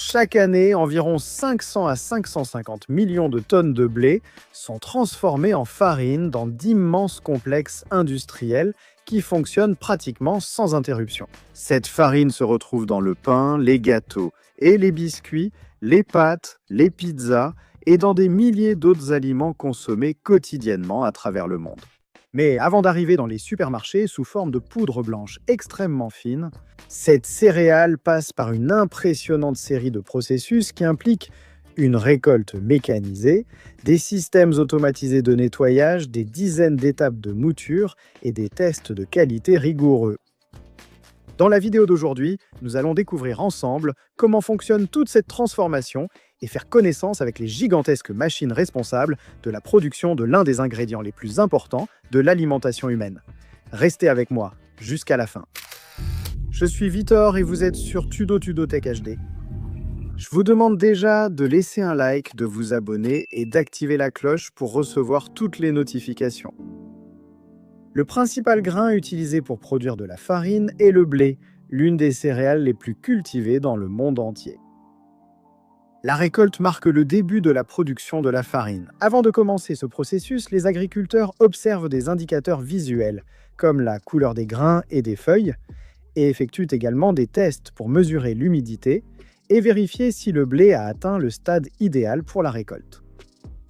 Chaque année, environ 500 à 550 millions de tonnes de blé sont transformées en farine dans d'immenses complexes industriels qui fonctionnent pratiquement sans interruption. Cette farine se retrouve dans le pain, les gâteaux et les biscuits, les pâtes, les pizzas et dans des milliers d'autres aliments consommés quotidiennement à travers le monde. Mais avant d'arriver dans les supermarchés sous forme de poudre blanche extrêmement fine, cette céréale passe par une impressionnante série de processus qui impliquent une récolte mécanisée, des systèmes automatisés de nettoyage, des dizaines d'étapes de mouture et des tests de qualité rigoureux. Dans la vidéo d'aujourd'hui, nous allons découvrir ensemble comment fonctionne toute cette transformation et faire connaissance avec les gigantesques machines responsables de la production de l'un des ingrédients les plus importants de l'alimentation humaine. Restez avec moi jusqu'à la fin. Je suis Vitor et vous êtes sur Tudo Tech HD. Je vous demande déjà de laisser un like, de vous abonner et d'activer la cloche pour recevoir toutes les notifications. Le principal grain utilisé pour produire de la farine est le blé, l'une des céréales les plus cultivées dans le monde entier. La récolte marque le début de la production de la farine. Avant de commencer ce processus, les agriculteurs observent des indicateurs visuels, comme la couleur des grains et des feuilles, et effectuent également des tests pour mesurer l'humidité et vérifier si le blé a atteint le stade idéal pour la récolte.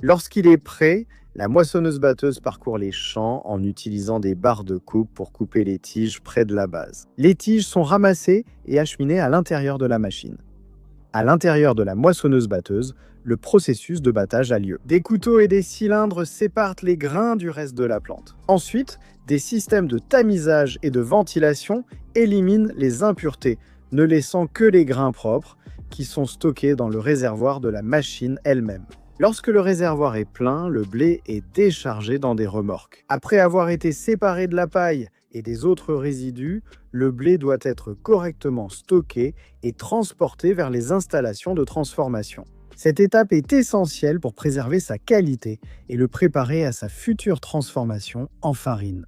Lorsqu'il est prêt, la moissonneuse-batteuse parcourt les champs en utilisant des barres de coupe pour couper les tiges près de la base. Les tiges sont ramassées et acheminées à l'intérieur de la machine. À l'intérieur de la moissonneuse-batteuse, le processus de battage a lieu. Des couteaux et des cylindres séparent les grains du reste de la plante. Ensuite, des systèmes de tamisage et de ventilation éliminent les impuretés, ne laissant que les grains propres qui sont stockés dans le réservoir de la machine elle-même. Lorsque le réservoir est plein, le blé est déchargé dans des remorques. Après avoir été séparé de la paille et des autres résidus, le blé doit être correctement stocké et transporté vers les installations de transformation. Cette étape est essentielle pour préserver sa qualité et le préparer à sa future transformation en farine.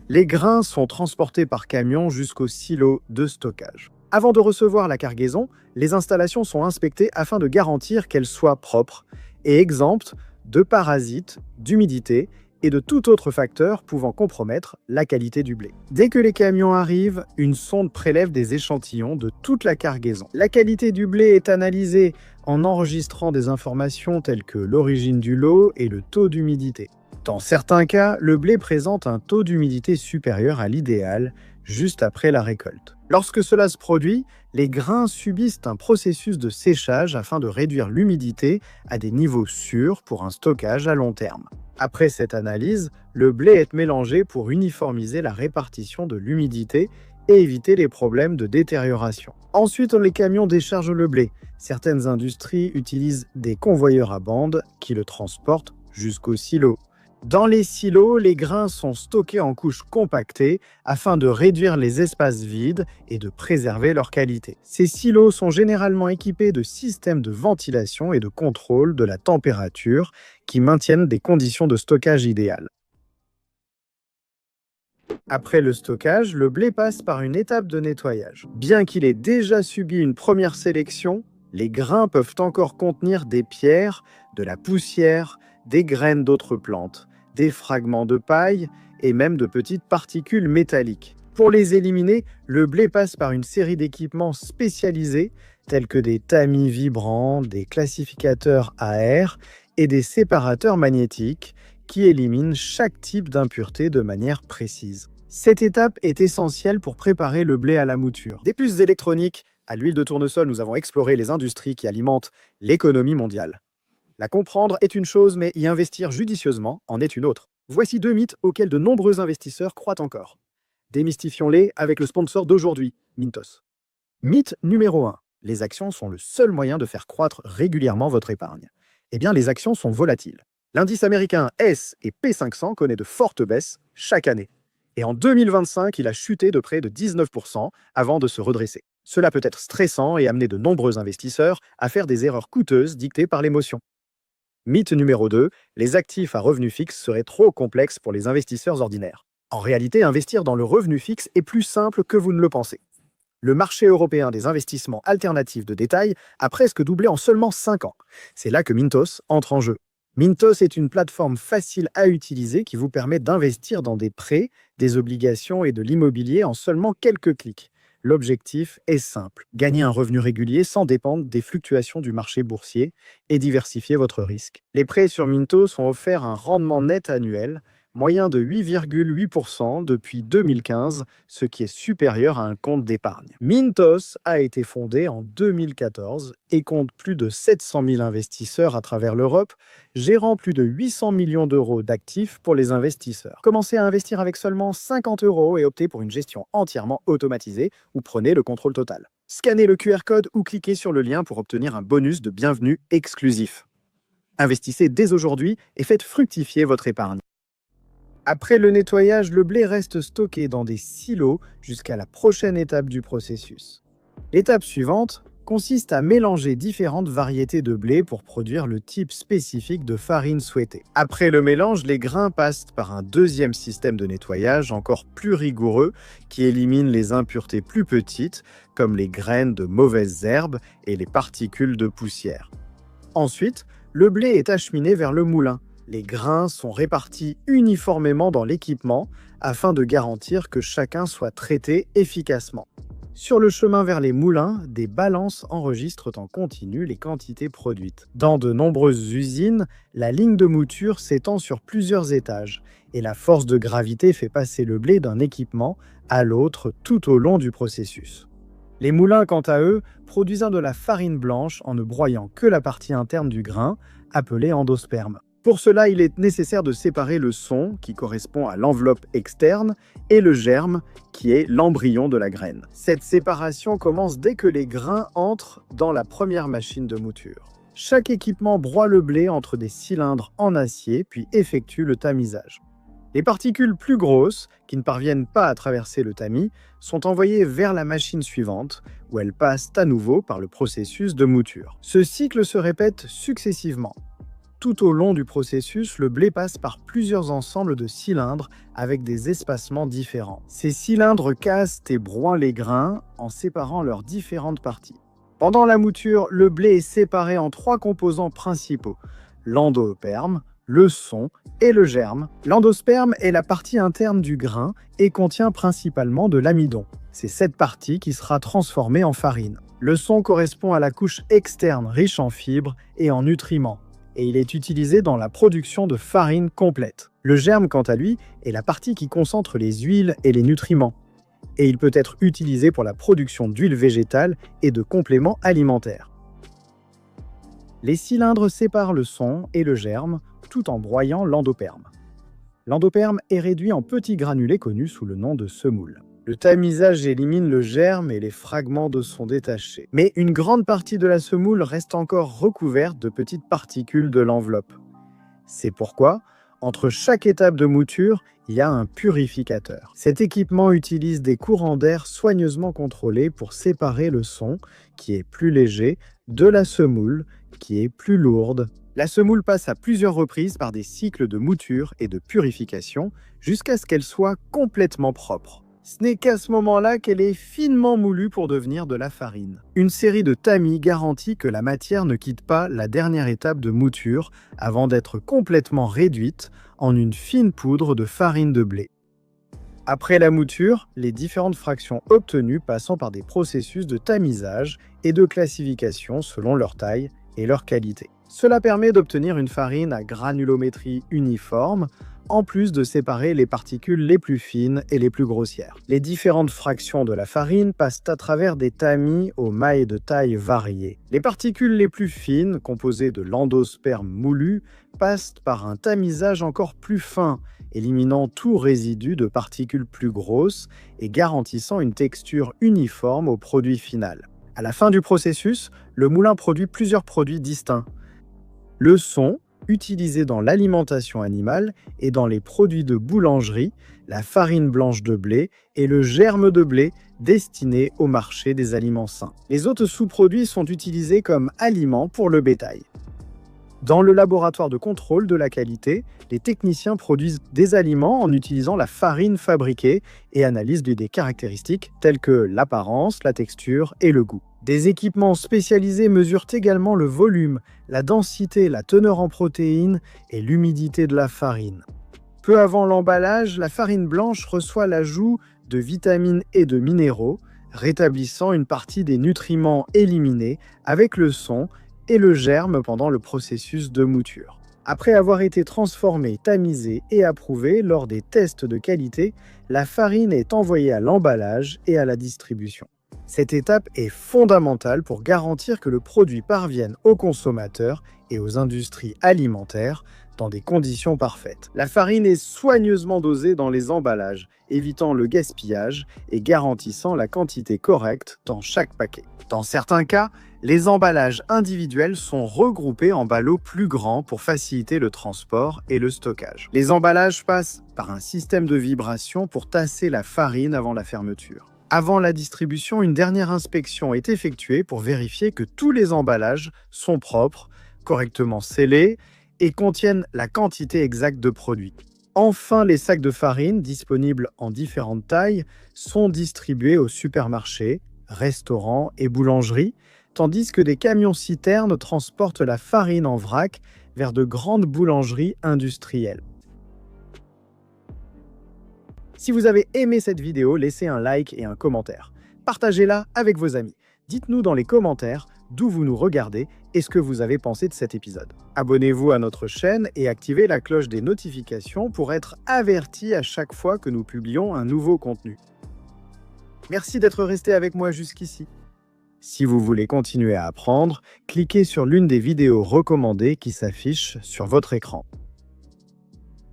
Les grains sont transportés par camion jusqu'au silo de stockage. Avant de recevoir la cargaison, les installations sont inspectées afin de garantir qu'elles soient propres et exemptes de parasites, d'humidité et de tout autre facteur pouvant compromettre la qualité du blé. Dès que les camions arrivent, une sonde prélève des échantillons de toute la cargaison. La qualité du blé est analysée en enregistrant des informations telles que l'origine du lot et le taux d'humidité. Dans certains cas, le blé présente un taux d'humidité supérieur à l'idéal juste après la récolte. Lorsque cela se produit, les grains subissent un processus de séchage afin de réduire l'humidité à des niveaux sûrs pour un stockage à long terme. Après cette analyse, le blé est mélangé pour uniformiser la répartition de l'humidité et éviter les problèmes de détérioration. Ensuite, les camions déchargent le blé. Certaines industries utilisent des convoyeurs à bande qui le transportent jusqu'au silo. Dans les silos, les grains sont stockés en couches compactées afin de réduire les espaces vides et de préserver leur qualité. Ces silos sont généralement équipés de systèmes de ventilation et de contrôle de la température qui maintiennent des conditions de stockage idéales. Après le stockage, le blé passe par une étape de nettoyage. Bien qu'il ait déjà subi une première sélection, les grains peuvent encore contenir des pierres, de la poussière, des graines d'autres plantes, des fragments de paille et même de petites particules métalliques. Pour les éliminer, le blé passe par une série d'équipements spécialisés tels que des tamis vibrants, des classificateurs à air et des séparateurs magnétiques qui éliminent chaque type d'impureté de manière précise. Cette étape est essentielle pour préparer le blé à la mouture. Des puces électroniques à l'huile de tournesol, nous avons exploré les industries qui alimentent l'économie mondiale. La comprendre est une chose, mais y investir judicieusement en est une autre. Voici 2 mythes auxquels de nombreux investisseurs croient encore. Démystifions-les avec le sponsor d'aujourd'hui, Mintos. Mythe numéro 1. Les actions sont le seul moyen de faire croître régulièrement votre épargne. Eh bien, les actions sont volatiles. L'indice américain S&P 500 connaît de fortes baisses chaque année. Et en 2025, il a chuté de près de 19% avant de se redresser. Cela peut être stressant et amener de nombreux investisseurs à faire des erreurs coûteuses dictées par l'émotion. Mythe numéro 2, les actifs à revenu fixe seraient trop complexes pour les investisseurs ordinaires. En réalité, investir dans le revenu fixe est plus simple que vous ne le pensez. Le marché européen des investissements alternatifs de détail a presque doublé en seulement 5 ans. C'est là que Mintos entre en jeu. Mintos est une plateforme facile à utiliser qui vous permet d'investir dans des prêts, des obligations et de l'immobilier en seulement quelques clics. L'objectif est simple, gagner un revenu régulier sans dépendre des fluctuations du marché boursier et diversifier votre risque. Les prêts sur Mintos ont offert un rendement net annuel moyen de 8,8% depuis 2015, ce qui est supérieur à un compte d'épargne. Mintos a été fondé en 2014 et compte plus de 700 000 investisseurs à travers l'Europe, gérant plus de 800 millions d'euros d'actifs pour les investisseurs. Commencez à investir avec seulement 50 euros et optez pour une gestion entièrement automatisée ou prenez le contrôle total. Scannez le QR code ou cliquez sur le lien pour obtenir un bonus de bienvenue exclusif. Investissez dès aujourd'hui et faites fructifier votre épargne. Après le nettoyage, le blé reste stocké dans des silos jusqu'à la prochaine étape du processus. L'étape suivante consiste à mélanger différentes variétés de blé pour produire le type spécifique de farine souhaité. Après le mélange, les grains passent par un deuxième système de nettoyage encore plus rigoureux qui élimine les impuretés plus petites comme les graines de mauvaises herbes et les particules de poussière. Ensuite, le blé est acheminé vers le moulin. Les grains sont répartis uniformément dans l'équipement afin de garantir que chacun soit traité efficacement. Sur le chemin vers les moulins, des balances enregistrent en continu les quantités produites. Dans de nombreuses usines, la ligne de mouture s'étend sur plusieurs étages et la force de gravité fait passer le blé d'un équipement à l'autre tout au long du processus. Les moulins, quant à eux, produisent de la farine blanche en ne broyant que la partie interne du grain, appelée endosperme. Pour cela, il est nécessaire de séparer le son, qui correspond à l'enveloppe externe, et le germe, qui est l'embryon de la graine. Cette séparation commence dès que les grains entrent dans la première machine de mouture. Chaque équipement broie le blé entre des cylindres en acier, puis effectue le tamisage. Les particules plus grosses, qui ne parviennent pas à traverser le tamis, sont envoyées vers la machine suivante, où elles passent à nouveau par le processus de mouture. Ce cycle se répète successivement. Tout au long du processus, le blé passe par plusieurs ensembles de cylindres avec des espacements différents. Ces cylindres cassent et broient les grains en séparant leurs différentes parties. Pendant la mouture, le blé est séparé en 3 composants principaux, l'endosperme, le son et le germe. L'endosperme est la partie interne du grain et contient principalement de l'amidon. C'est cette partie qui sera transformée en farine. Le son correspond à la couche externe riche en fibres et en nutriments, et il est utilisé dans la production de farine complète. Le germe, quant à lui, est la partie qui concentre les huiles et les nutriments, et il peut être utilisé pour la production d'huile végétale et de compléments alimentaires. Les cylindres séparent le son et le germe, tout en broyant l'endosperme. L'endosperme est réduit en petits granulés connus sous le nom de semoule. Le tamisage élimine le germe et les fragments de son détachés. Mais une grande partie de la semoule reste encore recouverte de petites particules de l'enveloppe. C'est pourquoi, entre chaque étape de mouture, il y a un purificateur. Cet équipement utilise des courants d'air soigneusement contrôlés pour séparer le son, qui est plus léger, de la semoule, qui est plus lourde. La semoule passe à plusieurs reprises par des cycles de mouture et de purification jusqu'à ce qu'elle soit complètement propre. Ce n'est qu'à ce moment-là qu'elle est finement moulue pour devenir de la farine. Une série de tamis garantit que la matière ne quitte pas la dernière étape de mouture avant d'être complètement réduite en une fine poudre de farine de blé. Après la mouture, les différentes fractions obtenues passent par des processus de tamisage et de classification selon leur taille et leur qualité. Cela permet d'obtenir une farine à granulométrie uniforme, en plus de séparer les particules les plus fines et les plus grossières. Les différentes fractions de la farine passent à travers des tamis aux mailles de taille variées. Les particules les plus fines, composées de l'endosperme moulu, passent par un tamisage encore plus fin, éliminant tout résidu de particules plus grosses et garantissant une texture uniforme au produit final. À la fin du processus, le moulin produit plusieurs produits distincts. Le son, utilisé dans l'alimentation animale et dans les produits de boulangerie, la farine blanche de blé et le germe de blé destiné au marché des aliments sains. Les autres sous-produits sont utilisés comme aliments pour le bétail. Dans le laboratoire de contrôle de la qualité, les techniciens produisent des aliments en utilisant la farine fabriquée et analysent des caractéristiques telles que l'apparence, la texture et le goût. Des équipements spécialisés mesurent également le volume, la densité, la teneur en protéines et l'humidité de la farine. Peu avant l'emballage, la farine blanche reçoit l'ajout de vitamines et de minéraux, rétablissant une partie des nutriments éliminés avec le son et le germe pendant le processus de mouture. Après avoir été transformée, tamisée et approuvée lors des tests de qualité, la farine est envoyée à l'emballage et à la distribution. Cette étape est fondamentale pour garantir que le produit parvienne aux consommateurs et aux industries alimentaires dans des conditions parfaites. La farine est soigneusement dosée dans les emballages, évitant le gaspillage et garantissant la quantité correcte dans chaque paquet. Dans certains cas, les emballages individuels sont regroupés en ballots plus grands pour faciliter le transport et le stockage. Les emballages passent par un système de vibration pour tasser la farine avant la fermeture. Avant la distribution, une dernière inspection est effectuée pour vérifier que tous les emballages sont propres, correctement scellés et contiennent la quantité exacte de produits. Enfin, les sacs de farine, disponibles en différentes tailles, sont distribués aux supermarchés, restaurants et boulangeries, tandis que des camions-citernes transportent la farine en vrac vers de grandes boulangeries industrielles. Si vous avez aimé cette vidéo, laissez un like et un commentaire. Partagez-la avec vos amis. Dites-nous dans les commentaires d'où vous nous regardez et ce que vous avez pensé de cet épisode. Abonnez-vous à notre chaîne et activez la cloche des notifications pour être averti à chaque fois que nous publions un nouveau contenu. Merci d'être resté avec moi jusqu'ici. Si vous voulez continuer à apprendre, cliquez sur l'une des vidéos recommandées qui s'affichent sur votre écran.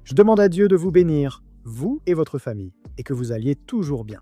Je demande à Dieu de vous bénir, vous et votre famille, et que vous alliez toujours bien.